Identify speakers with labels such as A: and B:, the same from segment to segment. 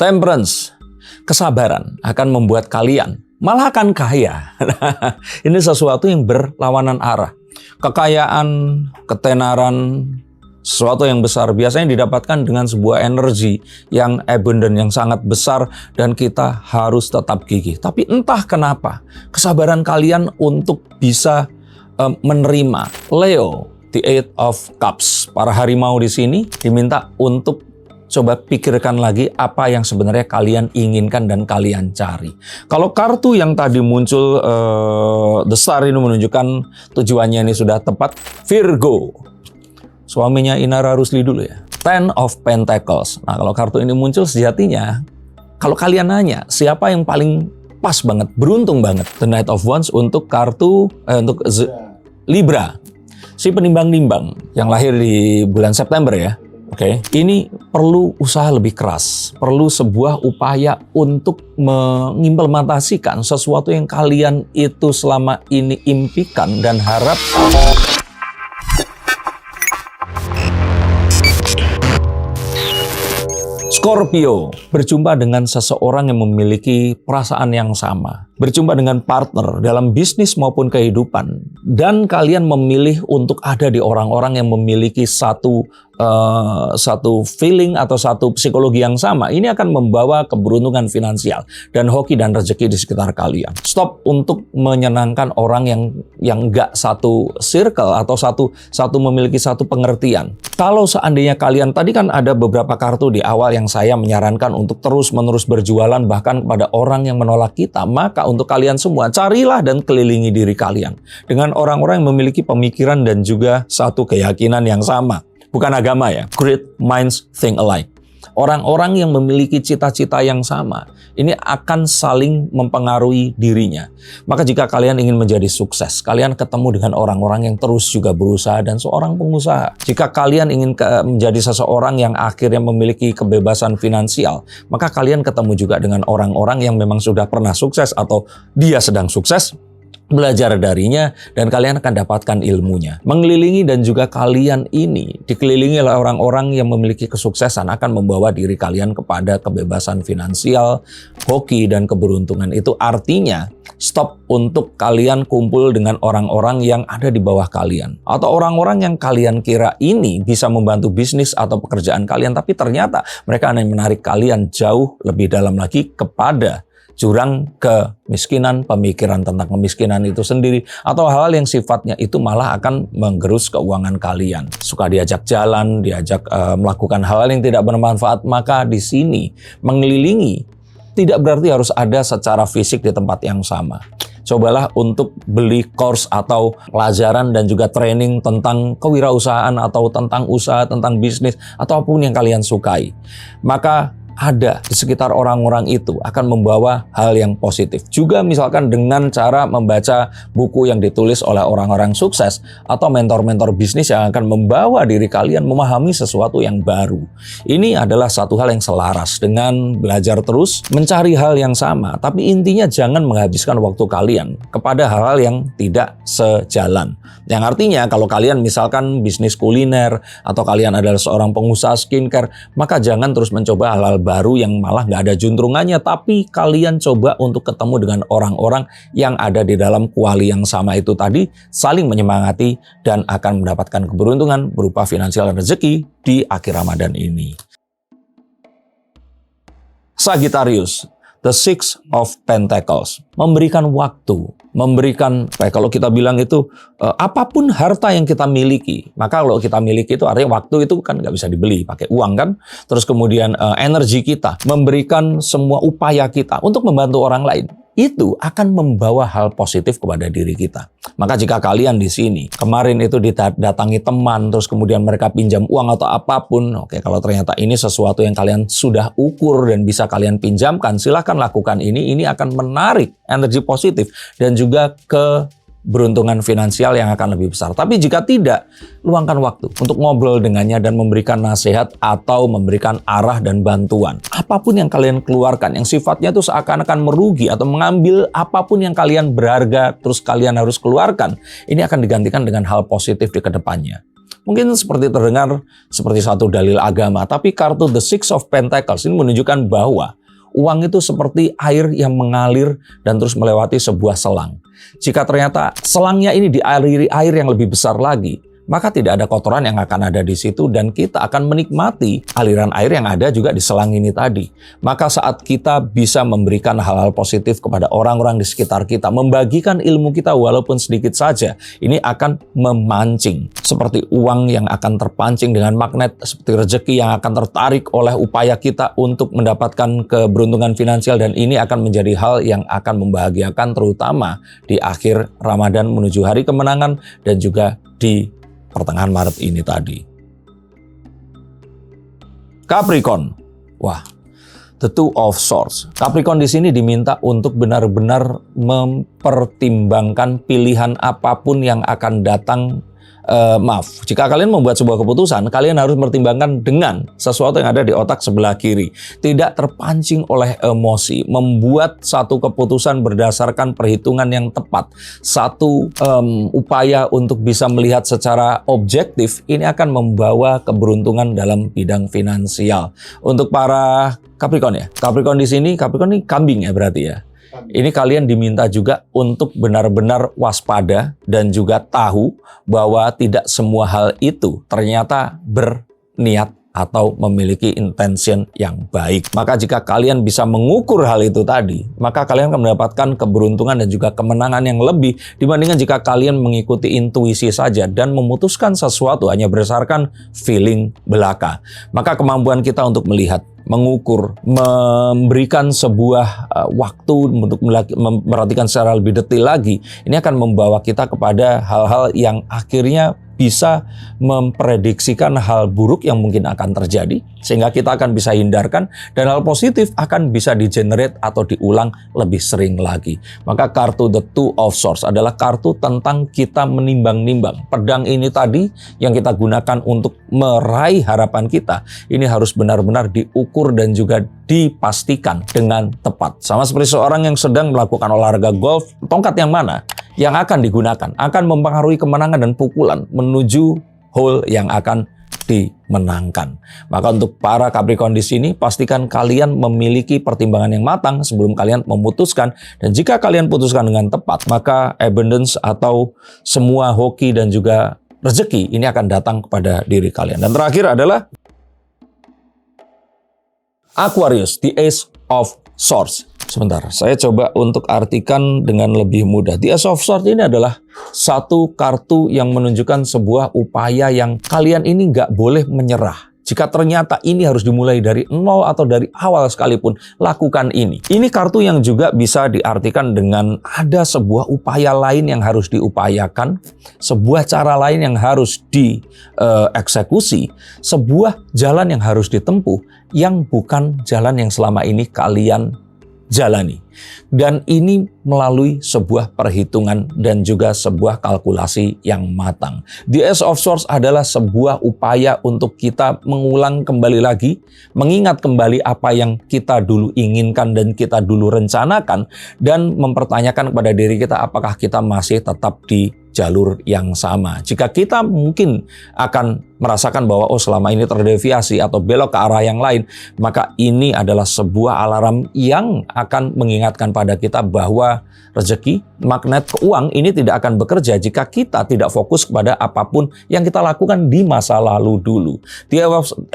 A: Temperance, kesabaran akan membuat kalian malah akan kaya. Ini sesuatu yang berlawanan arah. Kekayaan, ketenaran, sesuatu yang besar biasanya didapatkan dengan sebuah energi yang abundant, yang sangat besar, dan kita harus tetap gigih. Tapi entah kenapa, kesabaran kalian untuk bisa menerima. Leo, the Eight of Cups, para harimau di sini diminta untuk coba pikirkan lagi apa yang sebenarnya kalian inginkan dan kalian cari. Kalau kartu yang tadi muncul, The Star, ini menunjukkan tujuannya ini sudah tepat. Virgo, suaminya Inara Rusli dulu ya. Ten of Pentacles. Nah, kalau kartu ini muncul sejatinya, kalau kalian nanya siapa yang paling pas banget, beruntung banget, The Knight of Wands untuk kartu, untuk Libra. Si penimbang-nimbang yang lahir di bulan September ya. Oke, ini perlu usaha lebih keras, perlu sebuah upaya untuk mengimplementasikan sesuatu yang kalian itu selama ini impikan dan harap. Scorpio, berjumpa dengan seseorang yang memiliki perasaan yang sama. Berjumpa dengan partner dalam bisnis maupun kehidupan. Dan kalian memilih untuk ada di orang-orang yang memiliki satu feeling atau satu psikologi yang sama. Ini akan membawa keberuntungan finansial dan hoki dan rezeki di sekitar kalian. Stop untuk menyenangkan orang yang nggak satu circle atau satu memiliki satu pengertian. Kalau seandainya kalian, tadi kan ada beberapa kartu di awal yang saya menyarankan untuk terus-menerus berjualan bahkan kepada orang yang menolak kita, maka untuk kalian semua, carilah dan kelilingi diri kalian dengan orang-orang yang memiliki pemikiran dan juga satu keyakinan yang sama. Bukan agama ya. Great minds think alike. Orang-orang yang memiliki cita-cita yang sama, ini akan saling mempengaruhi dirinya. Maka jika kalian ingin menjadi sukses, kalian ketemu dengan orang-orang yang terus juga berusaha dan seorang pengusaha. Jika kalian ingin menjadi seseorang yang akhirnya memiliki kebebasan finansial, maka kalian ketemu juga dengan orang-orang yang memang sudah pernah sukses atau dia sedang sukses. Belajar darinya dan kalian akan dapatkan ilmunya. Mengelilingi dan juga kalian ini dikelilingi oleh orang-orang yang memiliki kesuksesan akan membawa diri kalian kepada kebebasan finansial, hoki, dan keberuntungan. Itu artinya stop untuk kalian kumpul dengan orang-orang yang ada di bawah kalian. Atau orang-orang yang kalian kira ini bisa membantu bisnis atau pekerjaan kalian, tapi ternyata mereka hanya menarik kalian jauh lebih dalam lagi kepada jurang kemiskinan, pemikiran tentang kemiskinan itu sendiri, atau hal-hal yang sifatnya itu malah akan menggerus keuangan kalian. Suka diajak jalan, diajak melakukan hal-hal yang tidak bermanfaat, maka di sini mengelilingi tidak berarti harus ada secara fisik di tempat yang sama. Cobalah untuk beli course atau pelajaran dan juga training tentang kewirausahaan atau tentang usaha, tentang bisnis, atau apapun yang kalian sukai. Maka ada di sekitar orang-orang itu akan membawa hal yang positif. Juga misalkan dengan cara membaca buku yang ditulis oleh orang-orang sukses atau mentor-mentor bisnis yang akan membawa diri kalian memahami sesuatu yang baru. Ini adalah satu hal yang selaras dengan belajar terus, mencari hal yang sama. Tapi intinya jangan menghabiskan waktu kalian kepada hal-hal yang tidak sejalan. Yang artinya kalau kalian misalkan bisnis kuliner atau kalian adalah seorang pengusaha skincare, maka jangan terus mencoba hal-hal baru yang malah nggak ada juntrungannya, tapi kalian coba untuk ketemu dengan orang-orang yang ada di dalam kuali yang sama itu tadi, saling menyemangati dan akan mendapatkan keberuntungan berupa finansial dan rezeki di akhir Ramadan ini. Sagittarius, the Six of Pentacles, memberikan waktu, memberikan, kalau kita bilang itu, apapun harta yang kita miliki. Maka kalau kita miliki itu artinya waktu itu kan nggak bisa dibeli pakai uang kan. Terus kemudian energi kita, memberikan semua upaya kita untuk membantu orang lain. Itu akan membawa hal positif kepada diri kita. Maka jika kalian di sini kemarin itu didatangi teman, terus kemudian mereka pinjam uang atau apapun, oke, kalau ternyata ini sesuatu yang kalian sudah ukur dan bisa kalian pinjamkan, silahkan lakukan ini. Ini akan menarik energi positif dan juga keberuntungan finansial yang akan lebih besar. Tapi jika tidak, luangkan waktu untuk ngobrol dengannya dan memberikan nasihat atau memberikan arah dan bantuan. Apapun yang kalian keluarkan, yang sifatnya itu seakan-akan merugi atau mengambil apapun yang kalian berharga, terus kalian harus keluarkan, ini akan digantikan dengan hal positif di kedepannya. Mungkin seperti terdengar seperti satu dalil agama, tapi kartu The Six of Pentacles ini menunjukkan bahwa uang itu seperti air yang mengalir dan terus melewati sebuah selang. Jika ternyata selangnya ini dialiri air yang lebih besar lagi, maka tidak ada kotoran yang akan ada di situ dan kita akan menikmati aliran air yang ada juga di selang ini tadi. Maka saat kita bisa memberikan hal-hal positif kepada orang-orang di sekitar kita, membagikan ilmu kita walaupun sedikit saja, ini akan memancing. Seperti uang yang akan terpancing dengan magnet, seperti rezeki yang akan tertarik oleh upaya kita untuk mendapatkan keberuntungan finansial, dan ini akan menjadi hal yang akan membahagiakan terutama di akhir Ramadan menuju hari kemenangan dan juga di pertengahan Maret ini tadi. Capricorn. Wah, The Two of Swords. Capricorn di sini diminta untuk benar-benar mempertimbangkan pilihan apapun yang akan datang. Jika kalian membuat sebuah keputusan, kalian harus mempertimbangkan dengan sesuatu yang ada di otak sebelah kiri. Tidak terpancing oleh emosi, membuat satu keputusan berdasarkan perhitungan yang tepat. Satu upaya untuk bisa melihat secara objektif, ini akan membawa keberuntungan dalam bidang finansial. Untuk para Capricorn ya, Capricorn di sini, Capricorn ini kambing ya berarti ya. Ini kalian diminta juga untuk benar-benar waspada dan juga tahu bahwa tidak semua hal itu ternyata berniat atau memiliki intention yang baik. Maka jika kalian bisa mengukur hal itu tadi, maka kalian akan mendapatkan keberuntungan dan juga kemenangan yang lebih dibandingkan jika kalian mengikuti intuisi saja dan memutuskan sesuatu hanya berdasarkan feeling belaka. Maka kemampuan kita untuk melihat, mengukur, memberikan sebuah waktu untuk memperhatikan secara lebih detail lagi, ini akan membawa kita kepada hal-hal yang akhirnya bisa memprediksikan hal buruk yang mungkin akan terjadi, sehingga kita akan bisa hindarkan, dan hal positif akan bisa di-generate atau diulang lebih sering lagi. Maka kartu The Two of Swords adalah kartu tentang kita menimbang-nimbang. Pedang ini tadi yang kita gunakan untuk meraih harapan kita, ini harus benar-benar diukur dan juga dipastikan dengan tepat. Sama seperti seorang yang sedang melakukan olahraga golf, tongkat yang mana yang akan digunakan akan mempengaruhi kemenangan dan pukulan menuju hole yang akan dimenangkan. Maka untuk para Capricorn di sini, pastikan kalian memiliki pertimbangan yang matang sebelum kalian memutuskan, dan jika kalian putuskan dengan tepat, maka abundance atau semua hoki dan juga rezeki ini akan datang kepada diri kalian. Dan terakhir adalah Aquarius, the Ace of Swords. Sebentar, saya coba untuk artikan dengan lebih mudah. The Ace of Swords ini adalah satu kartu yang menunjukkan sebuah upaya yang kalian ini nggak boleh menyerah. Jika ternyata ini harus dimulai dari nol atau dari awal sekalipun, lakukan ini. Ini kartu yang juga bisa diartikan dengan ada sebuah upaya lain yang harus diupayakan, sebuah cara lain yang harus dieksekusi, sebuah jalan yang harus ditempuh, yang bukan jalan yang selama ini kalian jalani. Dan ini melalui sebuah perhitungan dan juga sebuah kalkulasi yang matang. The Ace of Swords adalah sebuah upaya untuk kita mengulang kembali lagi, mengingat kembali apa yang kita dulu inginkan dan kita dulu rencanakan, dan mempertanyakan kepada diri kita apakah kita masih tetap di jalur yang sama. Jika kita mungkin akan merasakan bahwa selama ini terdeviasi atau belok ke arah yang lain, maka ini adalah sebuah alarm yang akan mengingatkan pada kita bahwa rezeki, magnet keuangan ini tidak akan bekerja jika kita tidak fokus kepada apapun yang kita lakukan di masa lalu dulu. The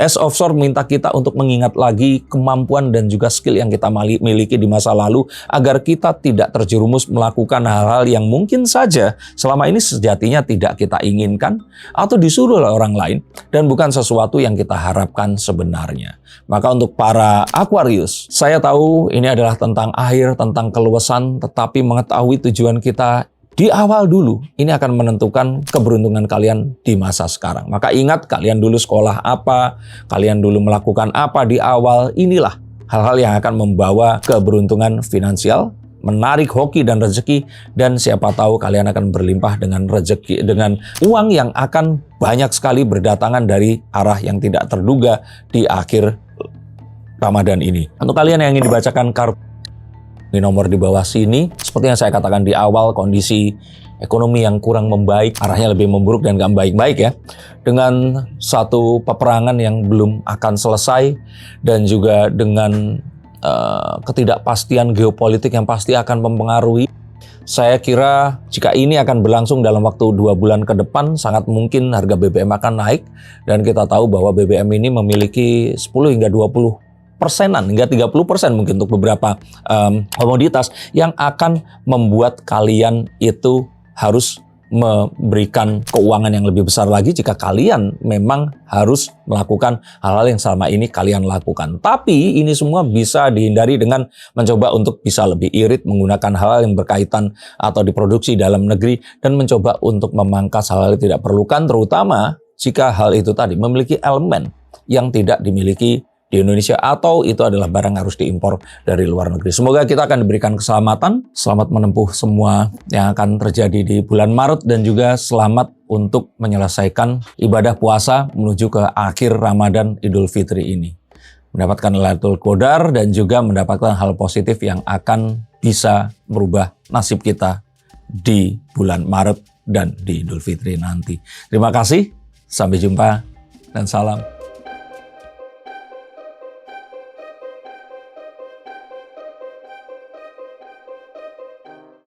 A: Ace of Swords minta kita untuk mengingat lagi kemampuan dan juga skill yang kita miliki di masa lalu, agar kita tidak terjerumus melakukan hal-hal yang mungkin saja selama ini sejatinya tidak kita inginkan atau disuruh oleh orang lain dan bukan sesuatu yang kita harapkan sebenarnya. Maka untuk para Aquarius, saya tahu ini adalah tentang akhir, tentang keluasan, tetapi mengetahui tujuan kita di awal dulu, ini akan menentukan keberuntungan kalian di masa sekarang. Maka ingat, kalian dulu sekolah apa, kalian dulu melakukan apa di awal, inilah hal-hal yang akan membawa keberuntungan finansial, menarik hoki dan rezeki, dan siapa tahu kalian akan berlimpah dengan rezeki, dengan uang yang akan banyak sekali berdatangan dari arah yang tidak terduga di akhir Ramadan ini. Untuk kalian yang ingin dibacakan kartu di nomor di bawah sini, seperti yang saya katakan di awal, kondisi ekonomi yang kurang membaik, arahnya lebih memburuk dan gak baik-baik ya. Dengan satu peperangan yang belum akan selesai dan juga dengan ketidakpastian geopolitik yang pasti akan mempengaruhi. Saya kira jika ini akan berlangsung dalam waktu 2 bulan ke depan, sangat mungkin harga BBM akan naik. Dan kita tahu bahwa BBM ini memiliki 10 hingga 20%-an, hingga 30% mungkin untuk beberapa komoditas yang akan membuat kalian itu harus memberikan keuangan yang lebih besar lagi jika kalian memang harus melakukan hal-hal yang selama ini kalian lakukan. Tapi ini semua bisa dihindari dengan mencoba untuk bisa lebih irit menggunakan hal-hal yang berkaitan atau diproduksi dalam negeri dan mencoba untuk memangkas hal-hal yang tidak perlukan, terutama jika hal itu tadi memiliki elemen yang tidak dimiliki di Indonesia atau itu adalah barang harus diimpor dari luar negeri. Semoga kita akan diberikan keselamatan, selamat menempuh semua yang akan terjadi di bulan Maret dan juga selamat untuk menyelesaikan ibadah puasa menuju ke akhir Ramadan Idul Fitri ini. Mendapatkan Lailatul Qadar dan juga mendapatkan hal positif yang akan bisa merubah nasib kita di bulan Maret dan di Idul Fitri nanti. Terima kasih, sampai jumpa dan salam.